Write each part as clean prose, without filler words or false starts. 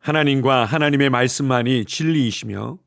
하나님과 하나님의 말씀만이 진리이시며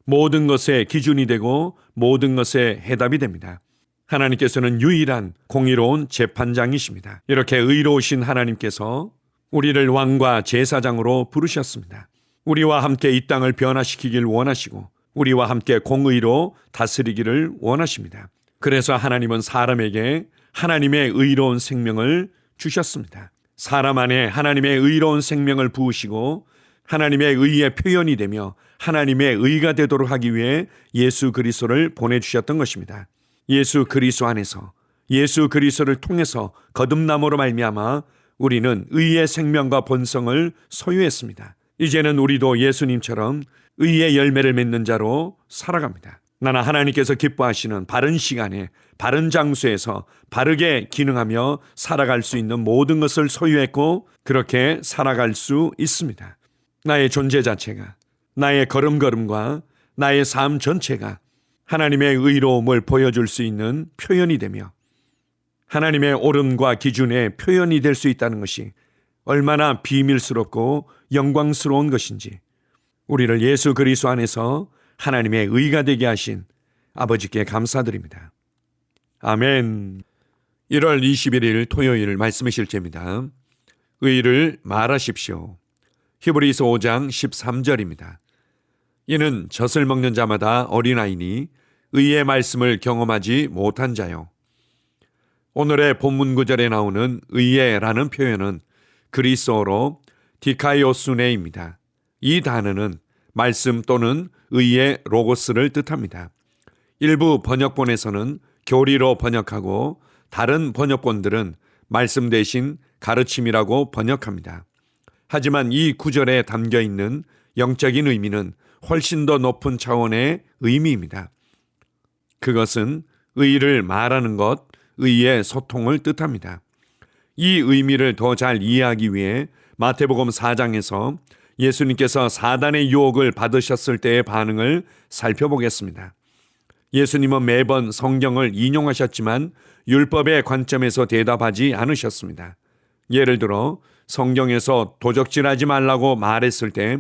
모든 것의 기준이 되고 모든 것의 해답이 됩니다. 하나님께서는 유일한 공의로운 재판장이십니다. 이렇게 의로우신 하나님께서 우리를 왕과 제사장으로 부르셨습니다. 우리와 함께 이 땅을 변화시키길 원하시고 우리와 함께 공의로 다스리기를 원하십니다. 그래서 하나님은 사람에게 하나님의 의로운 생명을 주셨습니다. 사람 안에 하나님의 의로운 생명을 부으시고 하나님의 의의 표현이 되며 하나님의 의가 되도록 하기 위해 예수 그리스도를 보내주셨던 것입니다. 예수 그리스도 안에서 예수 그리스도를 통해서 거듭남으로 말미암아 우리는 의의 생명과 본성을 소유했습니다. 이제는 우리도 예수님처럼 의의 열매를 맺는 자로 살아갑니다. 나는 하나님께서 기뻐하시는 바른 시간에 바른 장소에서 바르게 기능하며 살아갈 수 있는 모든 것을 소유했고 그렇게 살아갈 수 있습니다. 나의 존재 자체가, 나의 걸음걸음과 나의 삶 전체가 하나님의 의로움을 보여줄 수 있는 표현이 되며 하나님의 옳음과 기준의 표현이 될 수 있다는 것이 얼마나 비밀스럽고 영광스러운 것인지 우리를 예수 그리스도 안에서 하나님의 의가 되게 하신 아버지께 감사드립니다. 아멘. 1월 21일 토요일 말씀의 실제입니다. 의를 말하십시오. 히브리서 5장 13절입니다. 이는 젖을 먹는 자마다 어린아이니 의의 말씀을 경험하지 못한 자요. 오늘의 본문 구절에 나오는 의의라는 표현은 그리스어로 디카이오스네입니다. 이 단어는 말씀 또는 의의 로고스를 뜻합니다. 일부 번역본에서는 교리로 번역하고 다른 번역본들은 말씀 대신 가르침이라고 번역합니다. 하지만 이 구절에 담겨 있는 영적인 의미는 훨씬 더 높은 차원의 의미입니다. 그것은 의를 말하는 것, 의의 소통을 뜻합니다. 이 의미를 더 잘 이해하기 위해 마태복음 4장에서 예수님께서 사단의 유혹을 받으셨을 때의 반응을 살펴보겠습니다. 예수님은 매번 성경을 인용하셨지만 율법의 관점에서 대답하지 않으셨습니다. 예를 들어 성경에서 도적질하지 말라고 말했을 때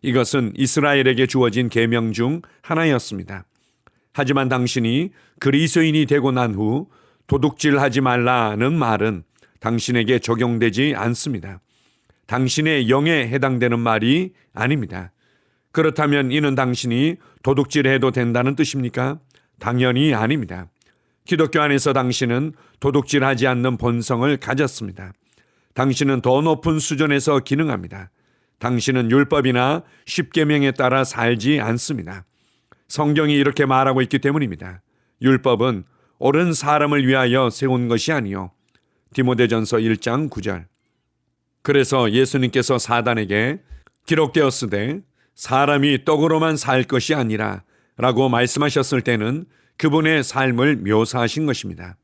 이것은 이스라엘에게 주어진 계명 중 하나였습니다. 하지만 당신이 그리스도인이 되고 난 후 도둑질하지 말라는 말은 당신에게 적용되지 않습니다. 당신의 영에 해당되는 말이 아닙니다. 그렇다면 이는 당신이 도둑질해도 된다는 뜻입니까? 당연히 아닙니다. 기독교 안에서 당신은 도둑질하지 않는 본성을 가졌습니다. 당신은 더 높은 수준에서 기능합니다. 당신은 율법이나 십계명에 따라 살지 않습니다. 성경이 이렇게 말하고 있기 때문입니다. 율법은 옳은 사람을 위하여 세운 것이 아니요. 디모데전서 1장 9절. 그래서 예수님께서 사단에게 기록되었으되 사람이 떡으로만 살 것이 아니라 라고 말씀하셨을 때는 그분의 삶을 묘사하신 것입니다.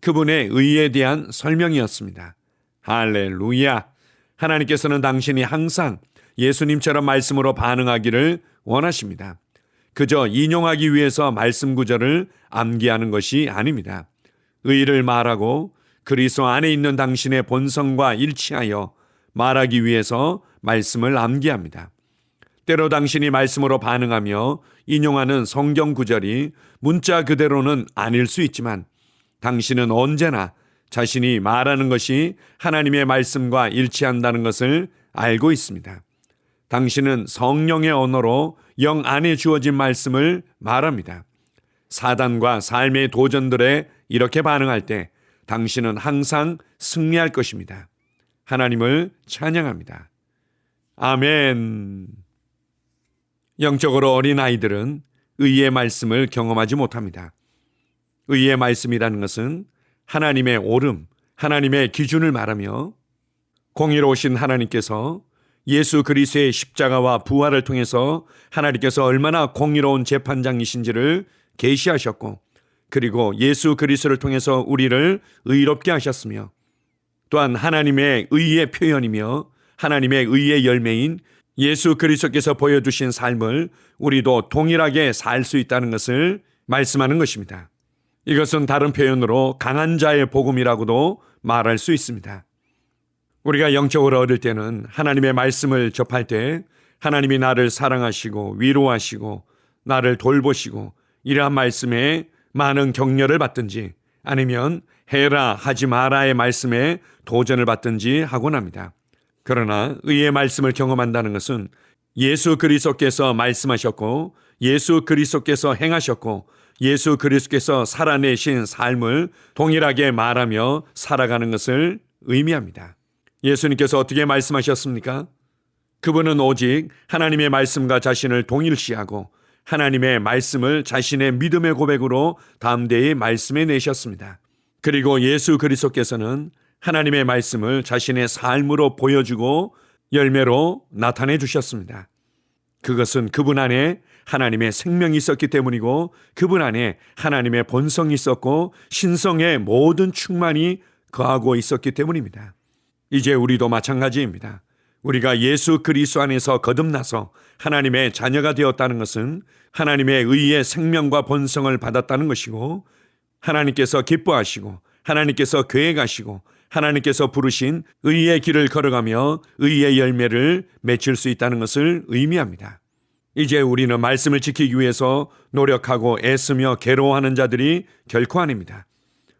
그분의 의에 대한 설명이었습니다. 할렐루야! 하나님께서는 당신이 항상 예수님처럼 말씀으로 반응하기를 원하십니다. 그저 인용하기 위해서 말씀 구절을 암기하는 것이 아닙니다. 의를 말하고 그리스도 안에 있는 당신의 본성과 일치하여 말하기 위해서 말씀을 암기합니다. 때로 당신이 말씀으로 반응하며 인용하는 성경 구절이 문자 그대로는 아닐 수 있지만 당신은 언제나 자신이 말하는 것이 하나님의 말씀과 일치한다는 것을 알고 있습니다. 당신은 성령의 언어로 영 안에 주어진 말씀을 말합니다. 사단과 삶의 도전들에 이렇게 반응할 때 당신은 항상 승리할 것입니다. 하나님을 찬양합니다. 아멘. 영적으로 어린 아이들은 의의 말씀을 경험하지 못합니다. 의의 말씀이라는 것은 하나님의 옳음, 하나님의 기준을 말하며 공의로우신 하나님께서 예수 그리스도의 십자가와 부활을 통해서 하나님께서 얼마나 공의로운 재판장이신지를 계시하셨고 그리고 예수 그리스도를 통해서 우리를 의롭게 하셨으며 또한 하나님의 의의 표현이며 하나님의 의의 열매인 예수 그리스도께서 보여주신 삶을 우리도 동일하게 살 수 있다는 것을 말씀하는 것입니다. 이것은 다른 표현으로 강한 자의 복음이라고도 말할 수 있습니다. 우리가 영적으로 어릴 때는 하나님의 말씀을 접할 때 하나님이 나를 사랑하시고 위로하시고 나를 돌보시고 이러한 말씀에 많은 격려를 받든지 아니면 해라 하지 마라의 말씀에 도전을 받든지 하곤 합니다. 그러나 의의 말씀을 경험한다는 것은 예수 그리스도께서 말씀하셨고 예수 그리스도께서 행하셨고 예수 그리스도께서 살아내신 삶을 동일하게 말하며 살아가는 것을 의미합니다. 예수님께서 어떻게 말씀하셨습니까? 그분은 오직 하나님의 말씀과 자신을 동일시하고 하나님의 말씀을 자신의 믿음의 고백으로 담대히 말씀해 내셨습니다. 그리고 예수 그리스도께서는 하나님의 말씀을 자신의 삶으로 보여주고 열매로 나타내 주셨습니다. 그것은 그분 안에 하나님의 생명이 있었기 때문이고 그분 안에 하나님의 본성이 있었고 신성의 모든 충만이 거하고 있었기 때문입니다. 이제 우리도 마찬가지입니다. 우리가 예수 그리스도 안에서 거듭나서 하나님의 자녀가 되었다는 것은 하나님의 의의 생명과 본성을 받았다는 것이고 하나님께서 기뻐하시고 하나님께서 계획하시고 하나님께서 부르신 의의 길을 걸어가며 의의 열매를 맺을 수 있다는 것을 의미합니다. 이제 우리는 말씀을 지키기 위해서 노력하고 애쓰며 괴로워하는 자들이 결코 아닙니다.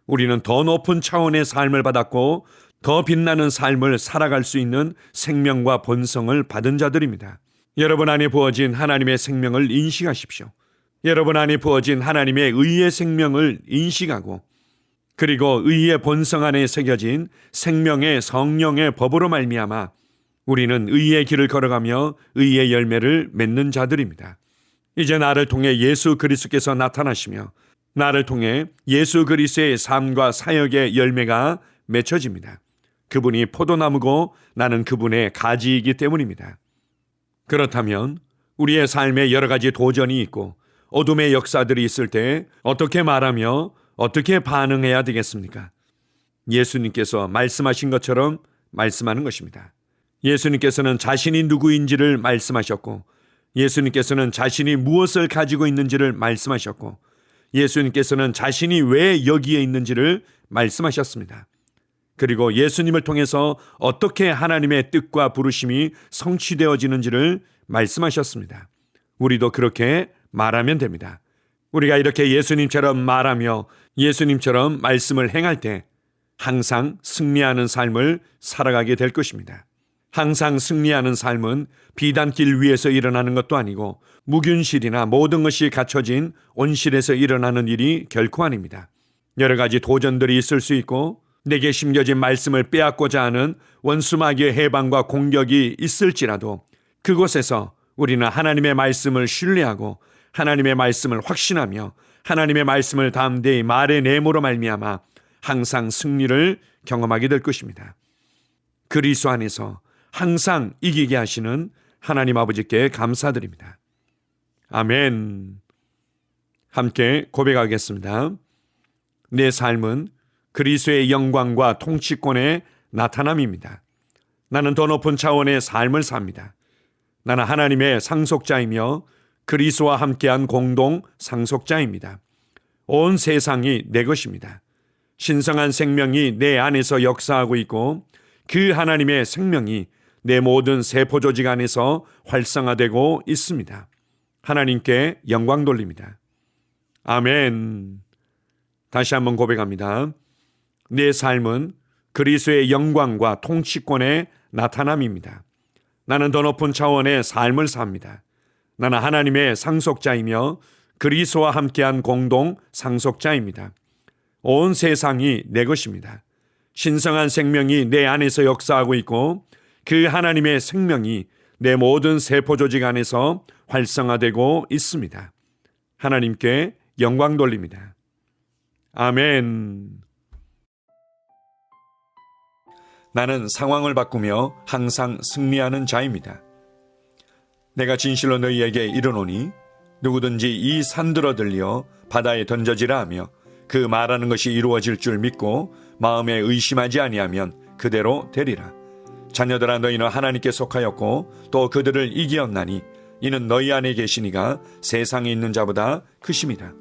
우리는 더 높은 차원의 삶을 받았고 더 빛나는 삶을 살아갈 수 있는 생명과 본성을 받은 자들입니다. 여러분 안에 부어진 하나님의 생명을 인식하십시오. 여러분 안에 부어진 하나님의 의의 생명을 인식하고 그리고 의의 본성 안에 새겨진 생명의 성령의 법으로 말미암아 우리는 의의 길을 걸어가며 의의 열매를 맺는 자들입니다. 이제 나를 통해 예수 그리스도께서 나타나시며 나를 통해 예수 그리스도의 삶과 사역의 열매가 맺혀집니다. 그분이 포도나무고 나는 그분의 가지이기 때문입니다. 그렇다면 우리의 삶에 여러 가지 도전이 있고 어둠의 역사들이 있을 때 어떻게 말하며 어떻게 반응해야 되겠습니까? 예수님께서 말씀하신 것처럼 말씀하는 것입니다. 예수님께서는 자신이 누구인지를 말씀하셨고 예수님께서는 자신이 무엇을 가지고 있는지를 말씀하셨고 예수님께서는 자신이 왜 여기에 있는지를 말씀하셨습니다. 그리고 예수님을 통해서 어떻게 하나님의 뜻과 부르심이 성취되어지는지를 말씀하셨습니다. 우리도 그렇게 말하면 됩니다. 우리가 이렇게 예수님처럼 말하며 예수님처럼 말씀을 행할 때 항상 승리하는 삶을 살아가게 될 것입니다. 항상 승리하는 삶은 비단길 위에서 일어나는 것도 아니고 무균실이나 모든 것이 갖춰진 온실에서 일어나는 일이 결코 아닙니다. 여러 가지 도전들이 있을 수 있고 내게 심겨진 말씀을 빼앗고자 하는 원수마귀의 해방과 공격이 있을지라도 그곳에서 우리는 하나님의 말씀을 신뢰하고 하나님의 말씀을 확신하며 하나님의 말씀을 담대히 말의 내모로 말미암아 항상 승리를 경험하게 될 것입니다. 그리스도 안에서 항상 이기게 하시는 하나님 아버지께 감사드립니다. 아멘. 함께 고백하겠습니다. 내 삶은 그리스도의 영광과 통치권의 나타남입니다. 나는 더 높은 차원의 삶을 삽니다. 나는 하나님의 상속자이며 그리스도와 함께한 공동 상속자입니다. 온 세상이 내 것입니다. 신성한 생명이 내 안에서 역사하고 있고 그 하나님의 생명이 내 모든 세포 조직 안에서 활성화되고 있습니다. 하나님께 영광 돌립니다. 아멘. 다시 한번 고백합니다. 내 삶은 그리스도의 영광과 통치권의 나타남입니다. 나는 더 높은 차원의 삶을 삽니다. 나는 하나님의 상속자이며 그리스도와 함께한 공동 상속자입니다. 온 세상이 내 것입니다. 신성한 생명이 내 안에서 역사하고 있고 그 하나님의 생명이 내 모든 세포 조직 안에서 활성화되고 있습니다. 하나님께 영광 돌립니다. 아멘. 나는 상황을 바꾸며 항상 승리하는 자입니다. 내가 진실로 너희에게 이르노니 누구든지 이 산들어 들려 바다에 던져지라 하며 그 말하는 것이 이루어질 줄 믿고 마음에 의심하지 아니하면 그대로 되리라. 자녀들아 너희는 하나님께 속하였고 또 그들을 이기었나니 이는 너희 안에 계시니가 세상에 있는 자보다 크심이라.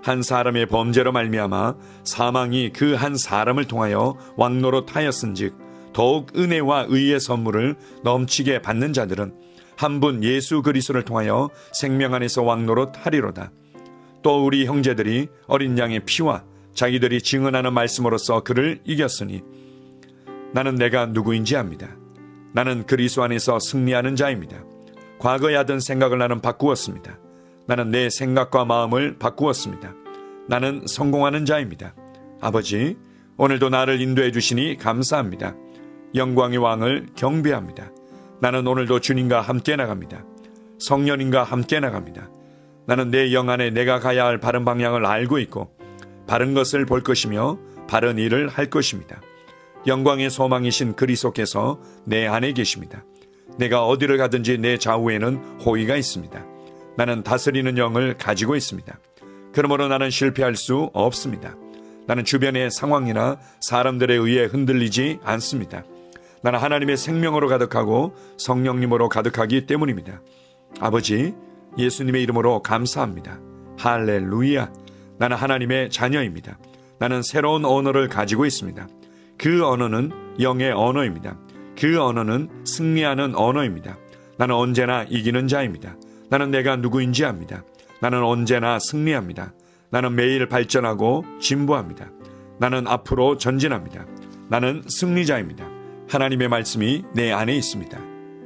한 사람의 범죄로 말미암아 사망이 그 한 사람을 통하여 왕노릇하였은즉 더욱 은혜와 의의 선물을 넘치게 받는 자들은 한 분 예수 그리스도를 통하여 생명 안에서 왕노릇하리로다. 또 우리 형제들이 어린 양의 피와 자기들이 증언하는 말씀으로써 그를 이겼으니 나는 내가 누구인지 압니다. 나는 그리스도 안에서 승리하는 자입니다. 과거에 하던 생각을 나는 바꾸었습니다. 나는 내 생각과 마음을 바꾸었습니다. 나는 성공하는 자입니다. 아버지, 오늘도 나를 인도해 주시니 감사합니다. 영광의 왕을 경배합니다. 나는 오늘도 주님과 함께 나갑니다. 성령님과 함께 나갑니다. 나는 내 영 안에 내가 가야 할 바른 방향을 알고 있고 바른 것을 볼 것이며 바른 일을 할 것입니다. 영광의 소망이신 그리스도께서 내 안에 계십니다. 내가 어디를 가든지 내 좌우에는 호의가 있습니다. 나는 다스리는 영을 가지고 있습니다. 그러므로 나는 실패할 수 없습니다. 나는 주변의 상황이나 사람들에 의해 흔들리지 않습니다. 나는 하나님의 생명으로 가득하고 성령님으로 가득하기 때문입니다. 아버지, 예수님의 이름으로 감사합니다. 할렐루야. 나는 하나님의 자녀입니다. 나는 새로운 언어를 가지고 있습니다. 그 언어는 영의 언어입니다. 그 언어는 승리하는 언어입니다. 나는 언제나 이기는 자입니다. 나는 내가 누구인지 압니다. 나는 언제나 승리합니다. 나는 매일 발전하고 진보합니다. 나는 앞으로 전진합니다. 나는 승리자입니다. 하나님의 말씀이 내 안에 있습니다.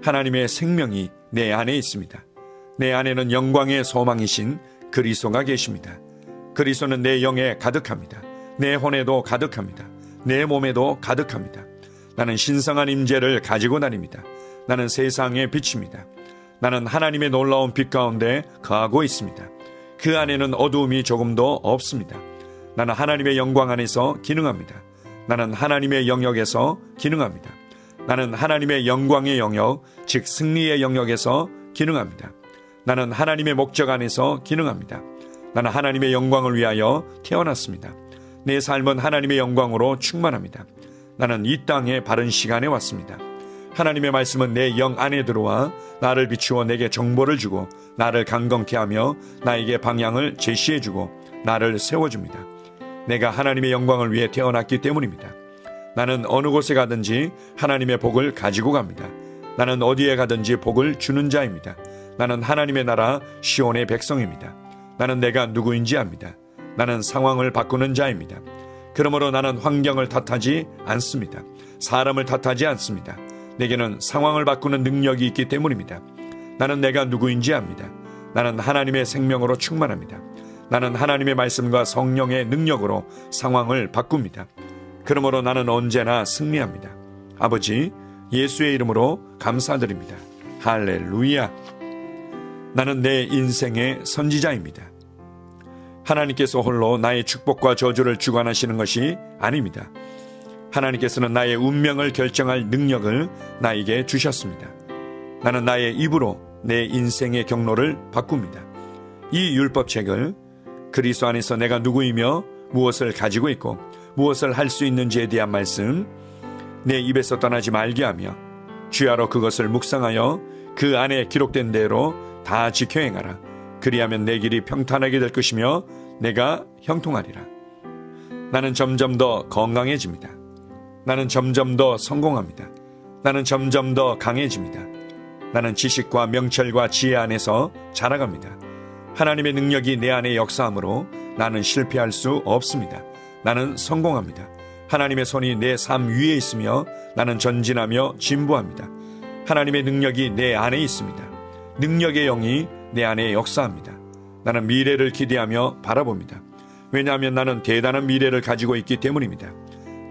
하나님의 생명이 내 안에 있습니다. 내 안에는 영광의 소망이신 그리스도가 계십니다. 그리스도는 내 영에 가득합니다. 내 혼에도 가득합니다. 내 몸에도 가득합니다. 나는 신성한 임재를 가지고 다닙니다. 나는 세상의 빛입니다. 나는 하나님의 놀라운 빛 가운데 거하고 있습니다. 그 안에는 어두움이 조금도 없습니다. 나는 하나님의 영광 안에서 기능합니다. 나는 하나님의 영역에서 기능합니다. 나는 하나님의 영광의 영역, 즉 승리의 영역에서 기능합니다. 나는 하나님의 목적 안에서 기능합니다. 나는 하나님의 영광을 위하여 태어났습니다. 내 삶은 하나님의 영광으로 충만합니다. 나는 이 땅에 바른 시간에 왔습니다. 하나님의 말씀은 내 영 안에 들어와 나를 비추어 내게 정보를 주고 나를 강건케 하며 나에게 방향을 제시해 주고 나를 세워줍니다. 내가 하나님의 영광을 위해 태어났기 때문입니다. 나는 어느 곳에 가든지 하나님의 복을 가지고 갑니다. 나는 어디에 가든지 복을 주는 자입니다. 나는 하나님의 나라 시온의 백성입니다. 나는 내가 누구인지 압니다. 나는 상황을 바꾸는 자입니다. 그러므로 나는 환경을 탓하지 않습니다. 사람을 탓하지 않습니다. 내게는 상황을 바꾸는 능력이 있기 때문입니다. 나는 내가 누구인지 압니다. 나는 하나님의 생명으로 충만합니다. 나는 하나님의 말씀과 성령의 능력으로 상황을 바꿉니다. 그러므로 나는 언제나 승리합니다. 아버지, 예수의 이름으로 감사드립니다. 할렐루야. 나는 내 인생의 선지자입니다. 하나님께서 홀로 나의 축복과 저주를 주관하시는 것이 아닙니다. 하나님께서는 나의 운명을 결정할 능력을 나에게 주셨습니다. 나는 나의 입으로 내 인생의 경로를 바꿉니다. 이 율법책을 그리스도 안에서 내가 누구이며 무엇을 가지고 있고 무엇을 할 수 있는지에 대한 말씀 내 입에서 떠나지 말게 하며 주야로 그것을 묵상하여 그 안에 기록된 대로 다 지켜 행하라. 그리하면 내 길이 평탄하게 될 것이며 내가 형통하리라. 나는 점점 더 건강해집니다. 나는 점점 더 성공합니다. 나는 점점 더 강해집니다. 나는 지식과 명철과 지혜 안에서 자라갑니다. 하나님의 능력이 내 안에 역사하므로 나는 실패할 수 없습니다. 나는 성공합니다. 하나님의 손이 내 삶 위에 있으며 나는 전진하며 진보합니다. 하나님의 능력이 내 안에 있습니다. 능력의 영이 내 안에 역사합니다. 나는 미래를 기대하며 바라봅니다. 왜냐하면 나는 대단한 미래를 가지고 있기 때문입니다.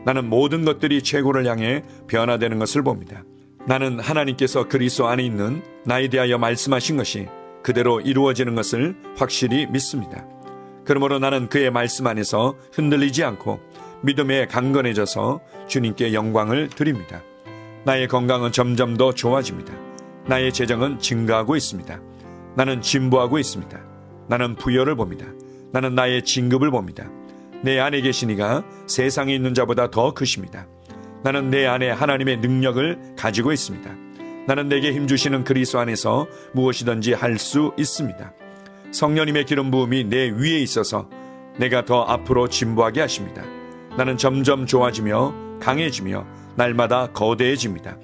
나는 모든 것들이 최고를 향해 변화되는 것을 봅니다. 나는 하나님께서 그리스도 안에 있는 나에 대하여 말씀하신 것이 그대로 이루어지는 것을 확실히 믿습니다. 그러므로 나는 그의 말씀 안에서 흔들리지 않고 믿음에 강건해져서 주님께 영광을 드립니다. 나의 건강은 점점 더 좋아집니다. 나의 재정은 증가하고 있습니다. 나는 진보하고 있습니다. 나는 부여를 봅니다. 나는 나의 진급을 봅니다. 내 안에 계신 이가 세상에 있는 자보다 더 크십니다. 나는 내 안에 하나님의 능력을 가지고 있습니다. 나는 내게 힘주시는 그리스도 안에서 무엇이든지 할 수 있습니다. 성령님의 기름 부음이 내 위에 있어서 내가 더 앞으로 진보하게 하십니다. 나는 점점 좋아지며 강해지며 날마다 거대해집니다.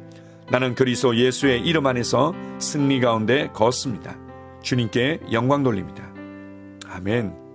나는 그리스도 예수의 이름 안에서 승리 가운데 걷습니다. 주님께 영광 돌립니다. 아멘.